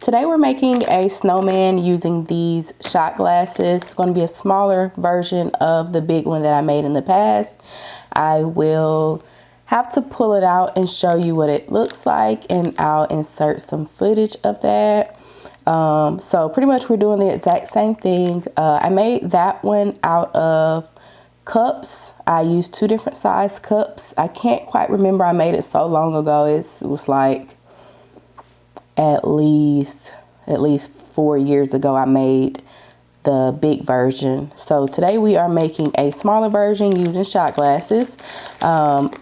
Today we're making a snowman using these shot glasses. It's going to be a smaller version of the big one that I made in the past. I will have to pull it out and show you what it looks like, and I'll insert some footage of that. So pretty much we're doing the exact same thing. I made that one out of cups. I used 2 different size cups. I can't quite remember. I made it so long ago. It was like at least 4 years ago I made the big version. So today we are making a smaller version using shot glasses.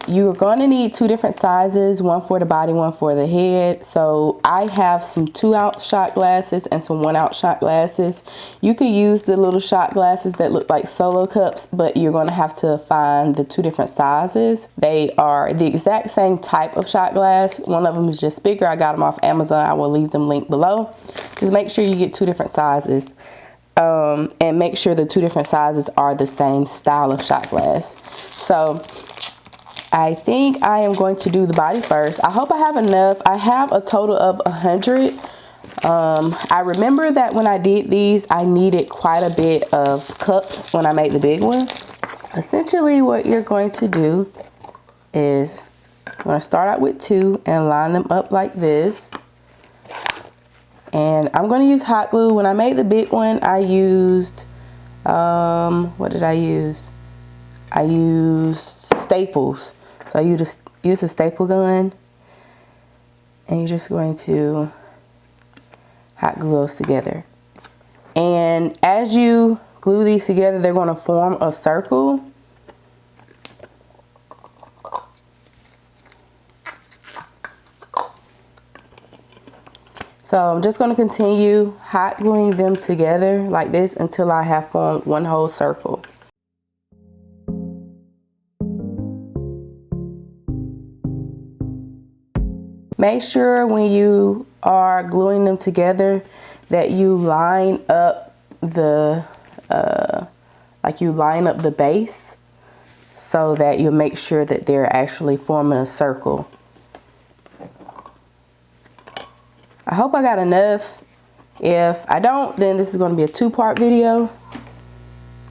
You're going to need 2 different sizes, one for the body, one for the head. So I have some 2-ounce shot glasses and some 1-ounce shot glasses. You could use the little shot glasses that look like solo cups, but you're going to have to find the 2 different sizes. They are the exact same type of shot glass. One of them is just bigger. I got them off Amazon. I will leave them linked below. Just make sure you get 2 different sizes. And make sure the 2 different sizes are the same style of shot glass. So I think I am going to do the body first. I hope I have enough. I have a total of 100. I remember that when I did these, I needed quite a bit of cups when I made the big one. Essentially what you're going to do is I'm going to start out with 2 and line them up like this. And I'm going to use hot glue. When I made the big one, I used, what did I use? I used staples. So I used a staple gun. And you're just going to hot glue those together. And as you glue these together, they're going to form a circle. So I'm just going to continue hot gluing them together like this until I have formed one whole circle. Make sure when you are gluing them together that you line up the base so that you'll make sure that they're actually forming a circle. I hope I got enough. If I don't, then this is going to be a 2-part video,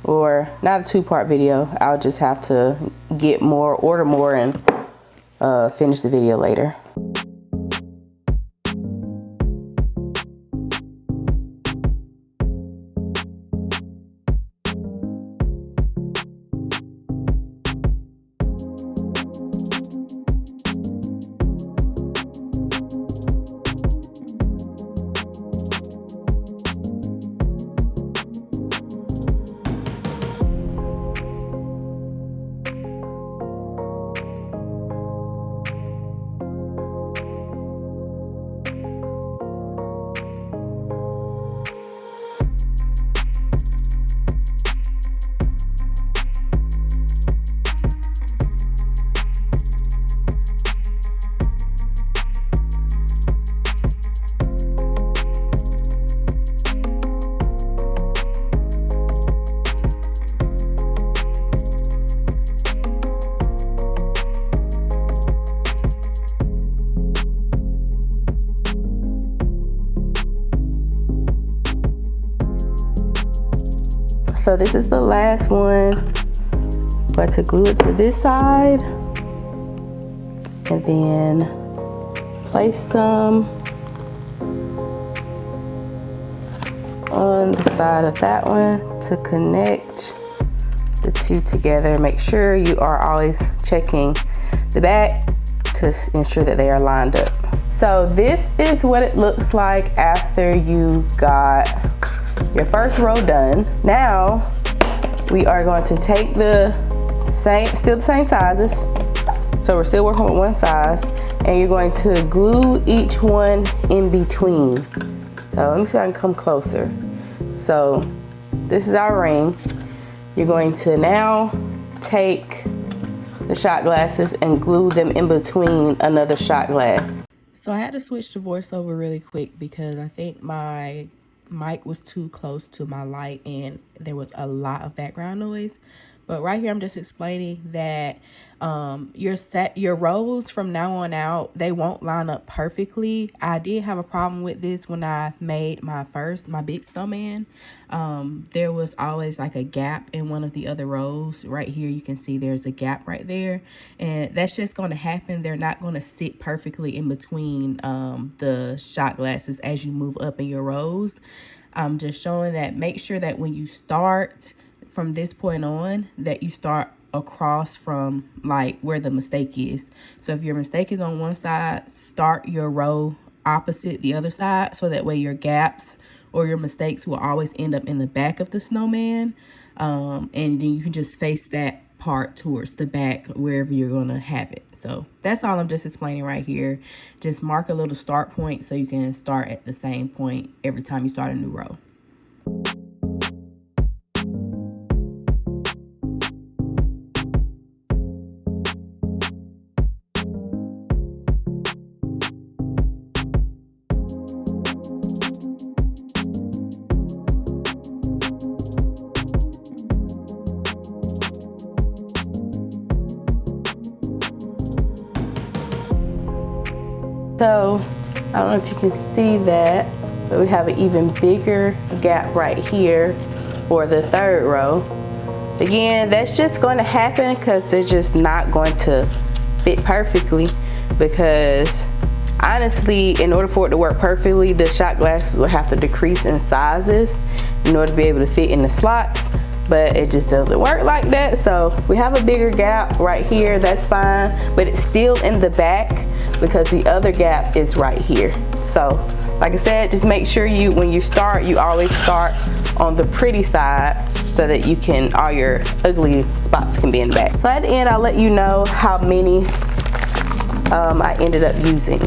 or not a 2-part video. I'll just have to get more, order more, and finish the video later. So this is the last one, but to glue it to this side and then place some on the side of that one to connect the 2 together. Make sure you are always checking the back to ensure that they are lined up. So this is what it looks like after you got your first row done. Now we are going to take still the same sizes. So we're still working with one size, and you're going to glue each one in between. So let me see if I can come closer. So this is our ring. You're going to now take the shot glasses and glue them in between another shot glass. So I had to switch to voiceover really quick because I think my mic was too close to my light and there was a lot of background noise. But right here, I'm just explaining that your rows from now on out, they won't line up perfectly. I did have a problem with this when I made my big snowman. There was always like a gap in one of the other rows. Right here, you can see there's a gap right there, and that's just going to happen. They're not going to sit perfectly in between the shot glasses as you move up in your rows. I'm just showing that. Make sure that when you start from this point on, that you start across from like where the mistake is. So if your mistake is on one side, start your row opposite the other side, so that way your gaps or your mistakes will always end up in the back of the snowman. And then you can just face that part towards the back wherever you're gonna have it. So that's all I'm just explaining right here. Just mark a little start point so you can start at the same point every time you start a new row. So I don't know if you can see that, but we have an even bigger gap right here for the third row. Again, that's just going to happen because they're just not going to fit perfectly, because honestly, in order for it to work perfectly, the shot glasses will have to decrease in sizes in order to be able to fit in the slots, but it just doesn't work like that. So we have a bigger gap right here, that's fine, but it's still in the back because the other gap is right here. So like I said, just make sure when you start, you always start on the pretty side so that you can, all your ugly spots can be in the back. So at the end, I'll let you know how many I ended up using.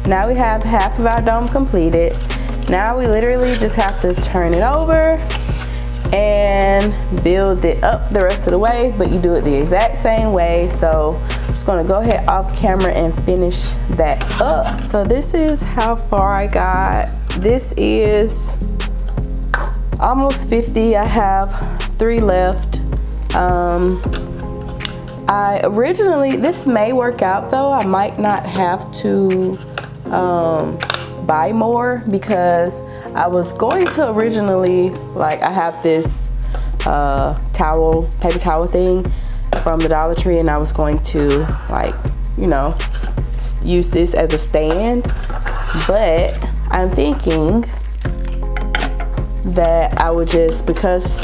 Now we have half of our dome completed. Now we literally just have to turn it over and build it up the rest of the way, but you do it the exact same way. So I'm just gonna go ahead off camera and finish that up. So this is how far I got. This is almost 50. I have 3 left. This may work out though. I might not have to buy more, because I was going to originally, like, I have this paper towel thing from the Dollar Tree, and I was going to, like, you know, use this as a stand, but I'm thinking that I would just, because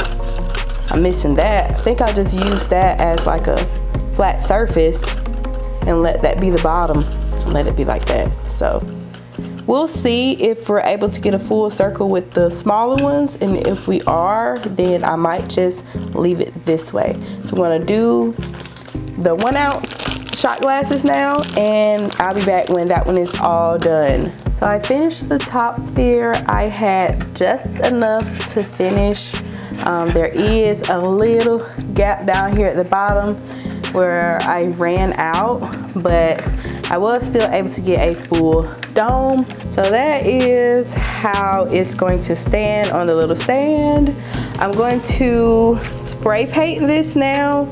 I'm missing that, I think I'll just use that as like a flat surface and let that be the bottom and let it be like that. So we'll see if we're able to get a full circle with the smaller ones, and if we are, then I might just leave it this way. So we're gonna do the 1 ounce shot glasses now, and I'll be back when that one is all done. So I finished the top sphere. I had just enough to finish. There is a little gap down here at the bottom where I ran out, but I was still able to get a full dome. So that is how it's going to stand on the little stand. I'm going to spray paint this now.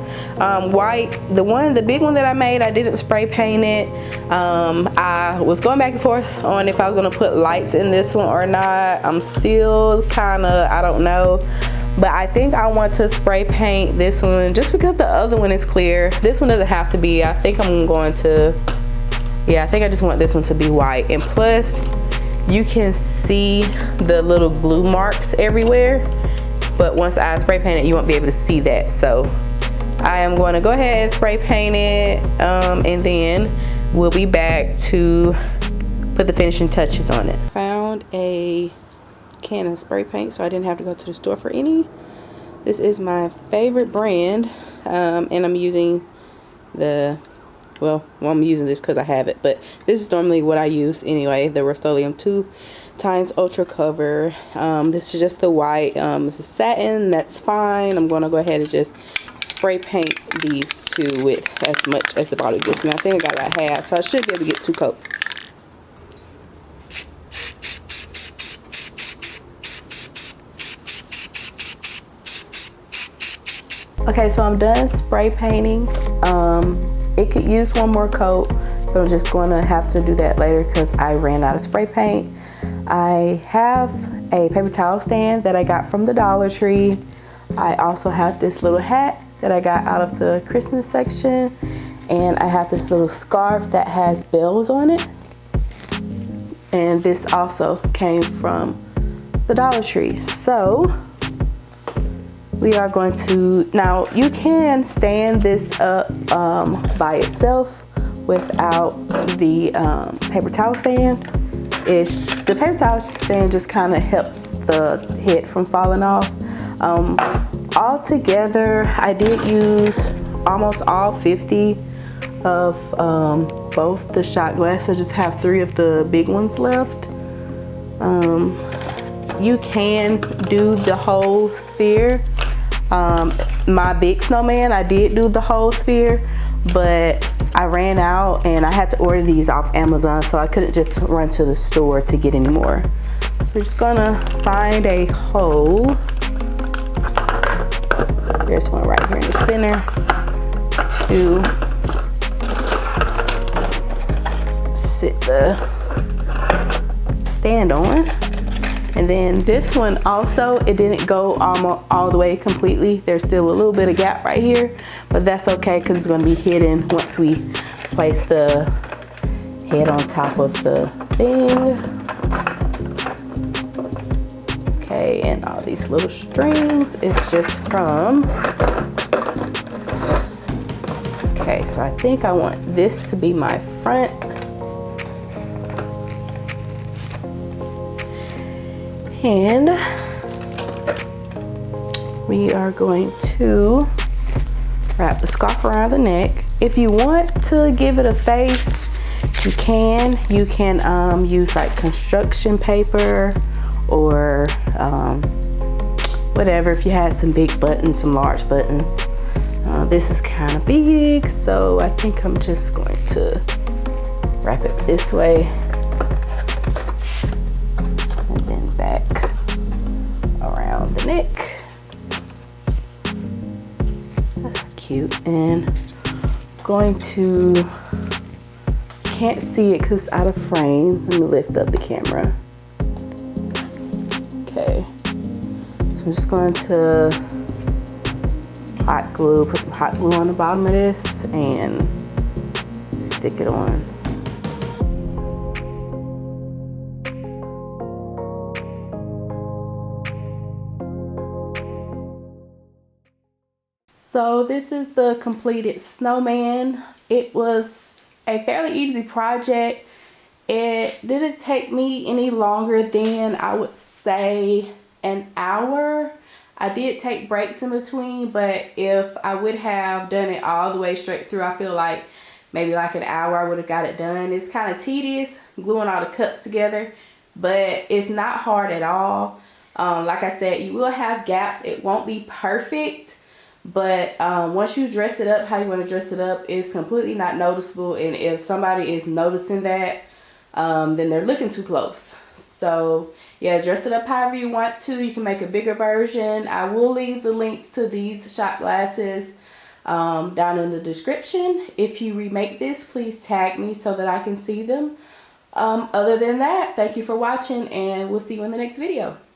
White, the big one that I made, I didn't spray paint it. I was going back and forth on if I was gonna put lights in this one or not. I'm still kinda, I don't know. But I think I want to spray paint this one just because the other one is clear. This one doesn't have to be. I think I'm going to, yeah, I think I just want this one to be white. And plus, you can see the little glue marks everywhere. But once I spray paint it, you won't be able to see that. So I am going to go ahead and spray paint it. And then we'll be back to put the finishing touches on it. Found a can of spray paint so I didn't have to go to the store for any. This is my favorite brand, and I'm using the, well, I'm using this because I have it, but this is normally what I use anyway, the Rust-Oleum 2x Ultra Cover. This is just the white. This is satin, that's fine. I'm going to go ahead and just spray paint these two with as much as the bottle gives me. I think I got about half, so I should be able to get 2 coats. Okay, so I'm done spray painting. It could use one more coat, but I'm just going to have to do that later because I ran out of spray paint. I have a paper towel stand that I got from the Dollar Tree. I also have this little hat that I got out of the Christmas section, and I have this little scarf that has bells on it. And this also came from the Dollar Tree. So we are going to, now you can stand this up by itself without the paper towel stand. The paper towel stand just kind of helps the head from falling off. All together, I did use almost all 50 of both the shot glasses. I just have 3 of the big ones left. You can do the whole sphere. My big snowman, I did do the whole sphere, but I ran out and I had to order these off Amazon, so I couldn't just run to the store to get any more. So we're just gonna find a hole. There's one right here in the center to sit the stand on. And then this one also, it didn't go all the way completely. There's still a little bit of gap right here, but that's okay because it's going to be hidden once we place the head on top of the thing. Okay, and all these little strings, it's just from, okay, so I think I want this to be my front. And we are going to wrap the scarf around the neck. If you want to give it a face, you can. You can use like construction paper or whatever, if you had some big buttons, some large buttons. This is kind of big, so I think I'm just going to wrap it this way. Back around the neck. That's cute. And I'm going to, can't see it because it's out of frame. Let me lift up the camera. Okay, so I'm just going to hot glue, put some hot glue on the bottom of this and stick it on. So this is the completed snowman. It was a fairly easy project. It didn't take me any longer than, I would say, an hour. I did take breaks in between, but if I would have done it all the way straight through, I feel like maybe like an hour, I would have got it done. It's kind of tedious gluing all the cups together, but it's not hard at all. Like I said, you will have gaps. It won't be perfect, but once you dress it up how you want to dress it up, it's completely not noticeable. And if somebody is noticing that, then they're looking too close. So yeah, dress it up however you want to. You can make a bigger version. I will leave the links to these shot glasses down in the description. If you remake this, please tag me so that I can see them. Other than that, thank you for watching, and we'll see you in the next video.